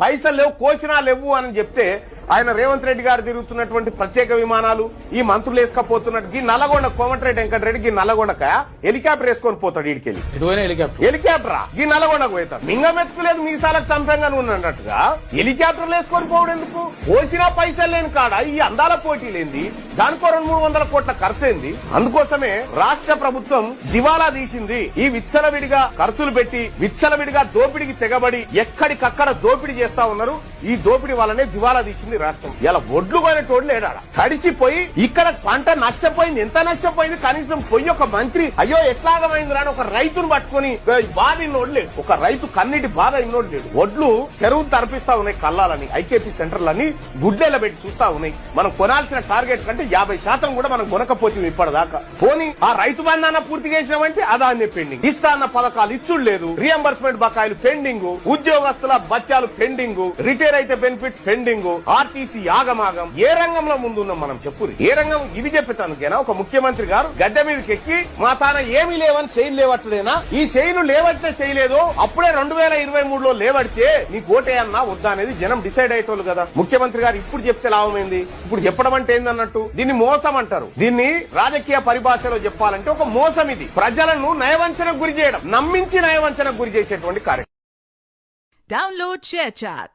పైసలు లేవు కోసినా లేవు అని చెప్తే ఆయన రేవంత్ రెడ్డి గారు తిరుగుతున్నటువంటి ప్రత్యేక విమానాలు ఈ మంత్రులు వేసుకపోతున్నట్టు ఈ నల్లగొండ కోమటిరెడ్డి వెంకటరెడ్డి ఈ నల్లగొండక హెలికాప్టర్ వేసుకొని పోతాడు వీడికెళ్ళి హెలికాప్టరా ఈ నల్లగొండకు పోతాడు మింగమెత్తుకులేదు మీసాలకు సంపంగా ఉన్నట్టుగా హెలికాప్టర్లు వేసుకొని పోవడం ఎందుకు కోసినా పైసలు లేని కాడ ఈ అందాల పోటీ లేంది దానికో 200-300 కోట్ల ఖర్చయింది అందుకోసమే రాష్ట్ర ప్రభుత్వం దివాలా తీసింది ఈ విచ్చలవిడిగా ఖర్చులు పెట్టి విచ్చలవిడిగా దోపిడికి తెగబడి ఎక్కడికక్కడ దోపిడీ చేస్తా ఉన్నారు ఈ దోపిడీ వల్లనే దివాలా తీసింది రాష్ట్రం ఇలా ఒడ్లు కొనేటోడు లేడాడ తడిసిపోయి ఇక్కడ పంట నష్టపోయింది ఎంత నష్టపోయింది కనీసం పోయి ఒక మంత్రి అయ్యో ఎట్లాగమైంది రాని ఒక రైతును పట్టుకుని బాధ ఇన్నోడు లేడు ఒక రైతు కన్నిటి బాధ ఇన్నోడు లేడు ఒడ్లు చెరువులు తరపిస్తా ఉన్నాయి కల్లాలని ఐకేపీ సెంటర్లని గుడ్డెల పెట్టి చూస్తా ఉన్నాయి మనం కొనాల్సిన టార్గెట్ కంటే 50% కూడా మనం కొనకపోతే ఇప్పటిదాకా పోనీ ఆ రైతు బంధాన్ని పూర్తి చేసినామంటే అదాన్ని పెండింగ్ ఇస్తా అన్న పథకాలు ఇచ్చుడు లేదు రియంబర్స్మెంట్ బకాయిలు పెండింగ్ ఉద్యోగస్తుల బత్యాలు పెండింగ్ రిటైర్ అయితే బెనిఫిట్స్ పెండింగ్ ఆర్టీసీ ఆగమాగం ఏ రంగంలో ముందున్నాం మనం చెప్పు ఏ రంగం ఇవి చెప్పేతానుకేనా ఒక ముఖ్యమంత్రి గారు గడ్డ మీదకి ఎక్కి మా తాన ఏమీ లేవని చేయలు లేవట్లేనా ఈ చేయలు లేవట్టే చేయలేదు అప్పుడే 2023లో లేవడితే నీకు ఓటేయన్నా వద్దా అనేది జనం డిసైడ్ అయ్యేటోళ్ళు కదా ముఖ్యమంత్రి గారు ఇప్పుడు చెప్తే లాభమైంది ఇప్పుడు చెప్పడం అంటే ఏందన్నట్టు దీన్ని మోసం అంటారు దీన్ని రాజకీయ పరిభాషలో చెప్పాలంటే ఒక మోసం ఇది ప్రజలను నయవంచనకు గురి చేయడం నమ్మించి నయవంచనకు గురి చేసేటువంటి కార్యక్రమం Download ShareChat.